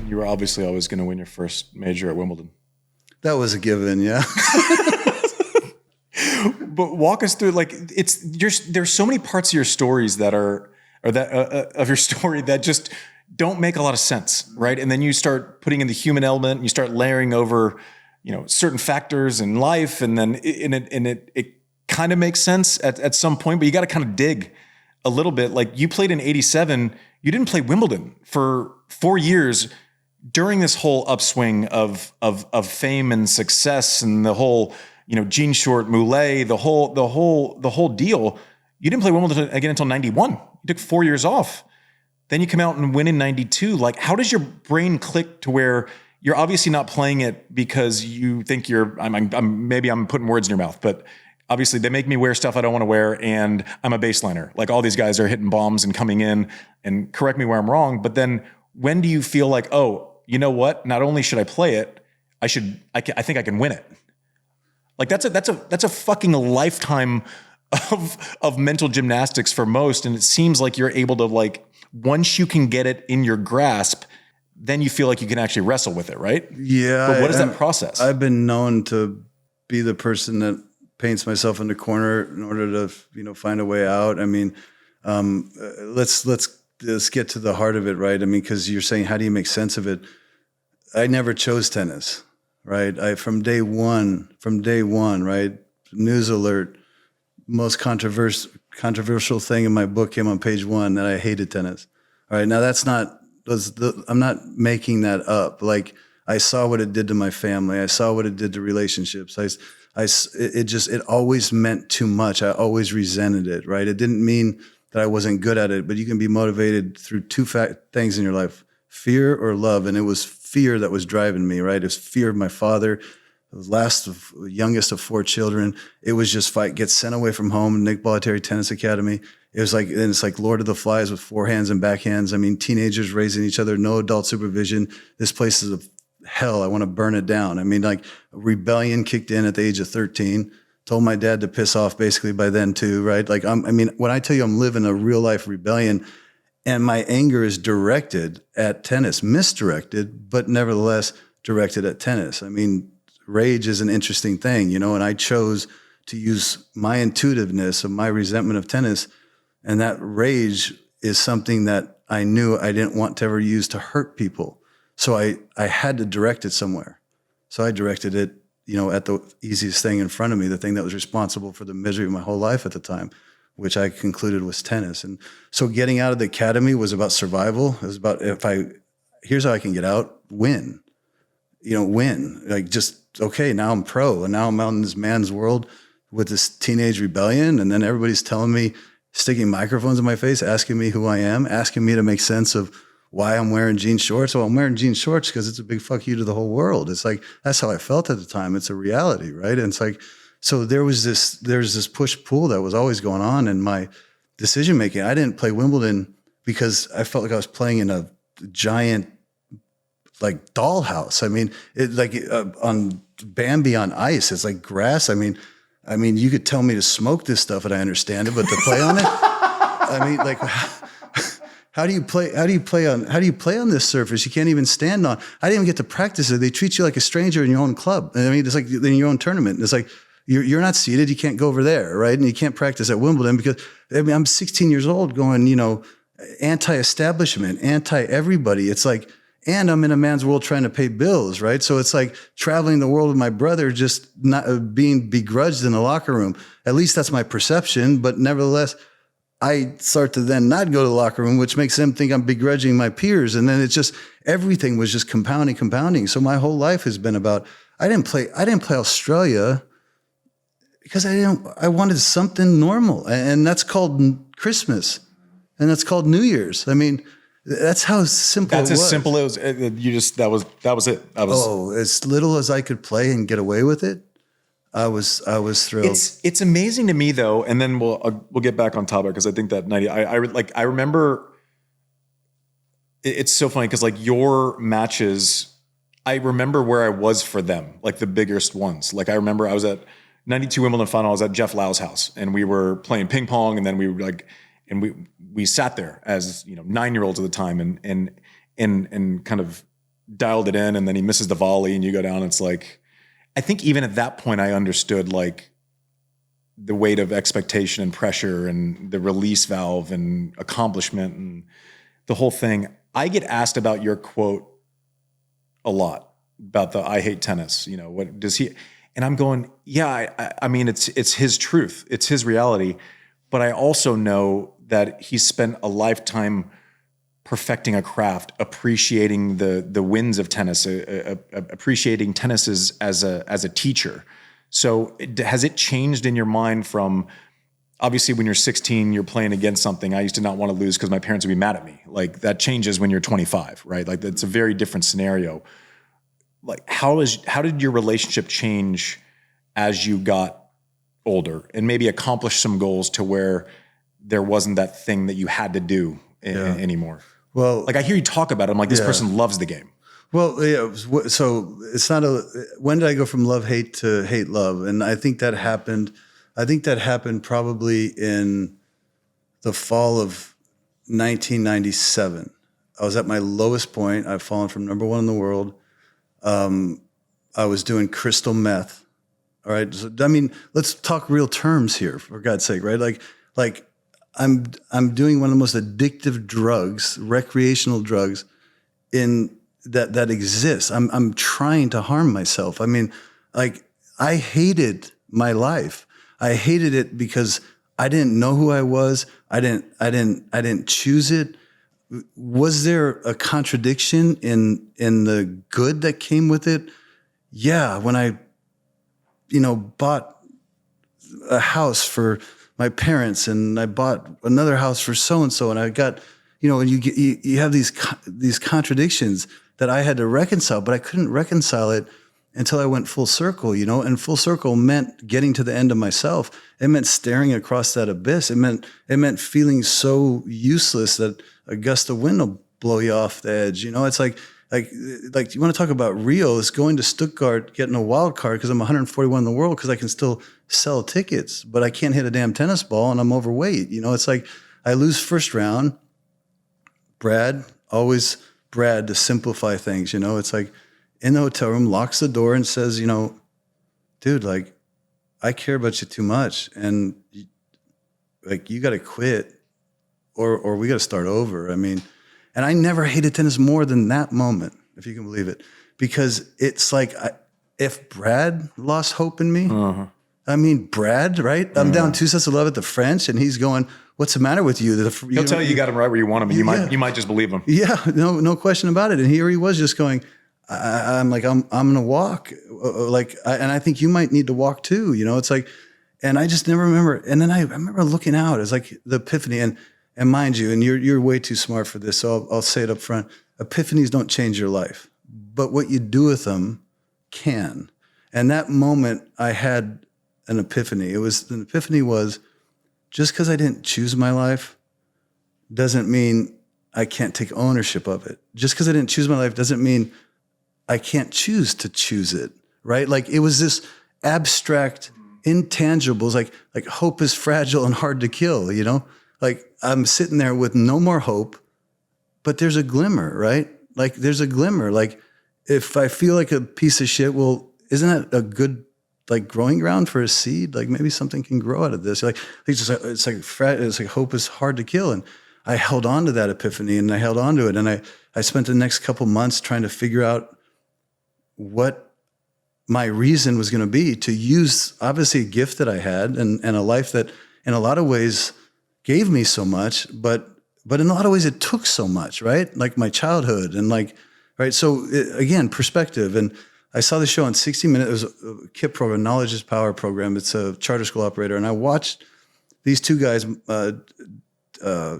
You were obviously always going to win your first major at Wimbledon. That was a given, yeah. But walk us through, like, there's so many parts of your stories that are, or that of your story that just don't make a lot of sense, right? And then you start putting in the human element, and you start layering over, certain factors in life, and then it kind of makes sense at some point, but you got to kind of dig a little bit. Like, you played in '87, you didn't play Wimbledon for 4 years during this whole upswing of fame and success, and the whole, jean short Moulet, the whole deal. You didn't play Wimbledon again until '91. You took 4 years off. Then you come out and win in '92. Like, how does your brain click to where you're obviously not playing it because you think maybe I'm putting words in your mouth, but obviously they make me wear stuff I don't want to wear, and I'm a baseliner. Like, all these guys are hitting bombs and coming in, and correct me where I'm wrong. But then when do you feel like, oh, you know what? Not only should I play it, I think I can win it. Like, that's a fucking lifetime of mental gymnastics for most. And it seems like you're able to, like, once you can get it in your grasp, then you feel like you can actually wrestle with it, right? Yeah. But what is that process? I've been known to be the person that paints myself in the corner in order to, find a way out. I mean, let's get to the heart of it, right? I mean, because you're saying, how do you make sense of it? I never chose tennis, right? From day one, right? News alert, most controversial thing in my book came on page 1 that I hated tennis. All right, now I'm not making that up. Like, I saw what it did to my family. I saw what it did to relationships. It always meant too much. I always resented it, right? It didn't mean that I wasn't good at it, but you can be motivated through two things in your life, fear or love. And it was fear that was driving me, right? It was fear of my father, the youngest of 4 children. It was just get sent away from home, Nick Bollettieri Tennis Academy. It's like Lord of the Flies with forehands and backhands. I mean, teenagers raising each other, no adult supervision. This place is a hell. I want to burn it down. I mean, like, rebellion kicked in at the age of 13. Told my dad to piss off basically by then too, right? Like, when I tell you I'm living a real life rebellion, and my anger is directed at tennis, misdirected, but nevertheless directed at tennis. I mean, rage is an interesting thing, and I chose to use my intuitiveness of my resentment of tennis. And that rage is something that I knew I didn't want to ever use to hurt people. So I had to direct it somewhere. So I directed it, at the easiest thing in front of me, the thing that was responsible for the misery of my whole life at the time, which I concluded was tennis. And so getting out of the academy was about survival. It was about, here's how I can get out, win. Win. Like, just, okay, now I'm pro, and now I'm out in this man's world with this teenage rebellion. And then everybody's telling me, sticking microphones in my face, asking me who I am, asking me to make sense of why I'm wearing jean shorts. Well, I'm wearing jean shorts because it's a big fuck you to the whole world. It's like, that's how I felt at the time. It's a reality, right? And it's like, so there's this push-pull that was always going on in my decision-making. I didn't play Wimbledon because I felt like I was playing in a giant, like, dollhouse. I mean, on Bambi on ice, it's like grass. I mean, you could tell me to smoke this stuff and I understand it, but to play on it, I mean, like, how do you play on this surface? You can't even stand on. I didn't even get to practice it. They treat you like a stranger in your own club. I mean, it's like in your own tournament. It's like, you're not seated. You can't go over there, right? And you can't practice at Wimbledon because, I'm 16 years old going, anti-establishment, anti-everybody. It's like, and I'm in a man's world trying to pay bills, right? So it's like traveling the world with my brother, just not being begrudged in the locker room. At least that's my perception. But nevertheless, I start to then not go to the locker room, which makes them think I'm begrudging my peers. And then it's just, everything was just compounding. So my whole life has been about, I didn't play Australia because I wanted something normal. And that's called Christmas. And that's called New Year's. I mean, that's how simple it was. That's as simple as that was it. As little as I could play and get away with it. I was thrilled. It's amazing to me though, and then we'll get back on topic because I think that 90. I remember. It's so funny because, like, your matches, I remember where I was for them, like the biggest ones. Like, I remember I was at 92 Wimbledon final. I was at Jeff Lau's house, and we were playing ping pong, and then we were like, and we sat there as 9-year-olds at the time, and kind of dialed it in and then he misses the volley and you go down. It's like, I think even at that point I understood like the weight of expectation and pressure and the release valve and accomplishment and the whole thing. I get asked about your quote a lot about the I hate tennis. You know, what does he, and I'm going, yeah, I mean, it's his truth. It's his reality. But I also know that he's spent a lifetime perfecting a craft, appreciating the wins of tennis, appreciating tennis as a teacher. So has it changed in your mind from, obviously when you're 16, you're playing against something. I used to not want to lose because my parents would be mad at me. Like that changes when you're 25, right? Like that's a very different scenario. Like how did your relationship change as you got older and maybe accomplish some goals to where there wasn't that thing that you had to do anymore? Well, like I hear you talk about it. I'm like, this person loves the game. Well, yeah. So it's not when did I go from love, hate to hate, love? And I think that happened probably in the fall of 1997. I was at my lowest point. I've fallen from number one in the world. I was doing crystal meth. All right. So, I mean, let's talk real terms here, for God's sake, right? Like I'm doing one of the most addictive drugs, recreational drugs in that exists. I'm trying to harm myself. I mean, like I hated my life. I hated it because I didn't know who I was. I didn't choose it. Was there a contradiction in the good that came with it? Yeah, when I bought a house for my parents and I bought another house for so and so and I got and you have these contradictions that I had to reconcile, but I couldn't reconcile it until I went full circle, and full circle meant getting to the end of myself. It meant staring across that abyss. It meant feeling so useless that a gust of wind will blow you off the edge. It's like you want to talk about real, it's going to Stuttgart, getting a wild card because I'm 141 in the world because I can still sell tickets, but I can't hit a damn tennis ball and I'm overweight. It's like I lose first round. Brad, always Brad to simplify things, it's like in the hotel room, locks the door and says, dude, like I care about you too much. And like, you got to quit or we got to start over. I mean, and I never hated tennis more than that moment, if you can believe it, because it's like, if Brad lost hope in me, I mean, Brad, right? I'm down 2 sets of love at the French and he's going, what's the matter with you? He'll tell you got him right where you want him. And you might just believe him. Yeah, no question about it. And here he was just going, I'm going to walk. And I think you might need to walk too. It's like, and I just never remember. And then I remember looking out. It's like the epiphany. And mind you, and you're way too smart for this, so I'll say it up front. Epiphanies don't change your life, but what you do with them can. And that moment, I had an epiphany. An epiphany was, just because I didn't choose my life doesn't mean I can't take ownership of it. Just because I didn't choose my life doesn't mean I can't choose to choose it, right? Like it was this abstract, intangibles, like hope is fragile and hard to kill, Like I'm sitting there with no more hope, but there's a glimmer, right? Like there's a glimmer. Like if I feel like a piece of shit, well, isn't that a good growing ground for a seed? Like maybe something can grow out of this. It's like hope is hard to kill. And I held on to that epiphany and I held on to it. And I spent the next couple months trying to figure out what my reason was going to be to use obviously a gift that I had and a life that in a lot of ways gave me so much, but in a lot of ways it took so much, right? Like my childhood and right. So again, perspective. And I saw the show on 60 Minutes. It was a KIP program, Knowledge is Power program. It's a charter school operator. And I watched these two guys,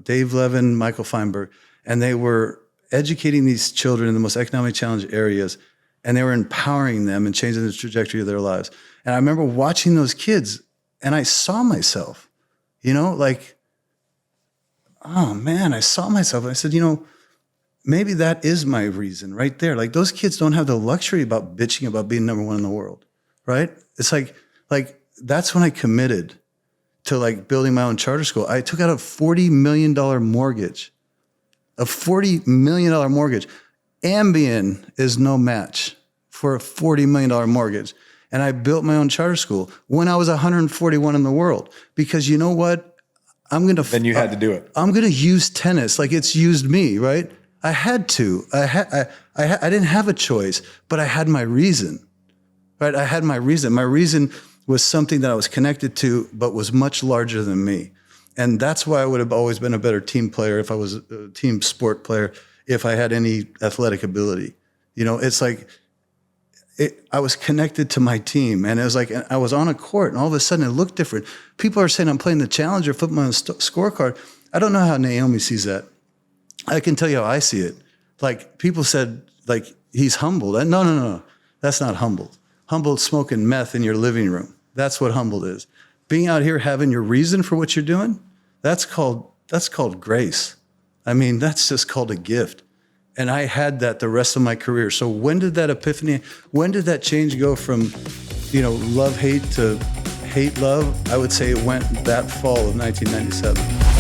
Dave Levin, Michael Feinberg, and they were educating these children in the most economically challenged areas. And they were empowering them and changing the trajectory of their lives. And I remember watching those kids and I saw myself, oh man, I saw myself. And I said, maybe that is my reason right there. Like those kids don't have the luxury about bitching about being number one in the world, right? It's like that's when I committed to building my own charter school. I took out a $40 million mortgage, Ambien is no match for a $40 million mortgage. And I built my own charter school when I was 141 in the world, because you know what? Then you had to do it. I'm going to use tennis like it's used me, right? I had to. I didn't have a choice, but I had my reason, right? I had my reason. My reason was something that I was connected to, but was much larger than me. And that's why I would have always been a better team player if I was a team sport player, if I had any athletic ability. You know, it's like I was connected to my team, and it was like I was on a court, and all of a sudden it looked different. People are saying I'm playing the Challenger, flipping my scorecard. I don't know how Naomi sees that. I can tell you how I see it. Like, people said, like, he's humbled. No. That's not humbled. Humbled smoking meth in your living room. That's what humbled is. Being out here having your reason for what you're doing, that's called grace. I mean, that's just called a gift. And I had that the rest of my career. So when did that epiphany, when did that change go from, love-hate to hate-love? I would say it went that fall of 1997.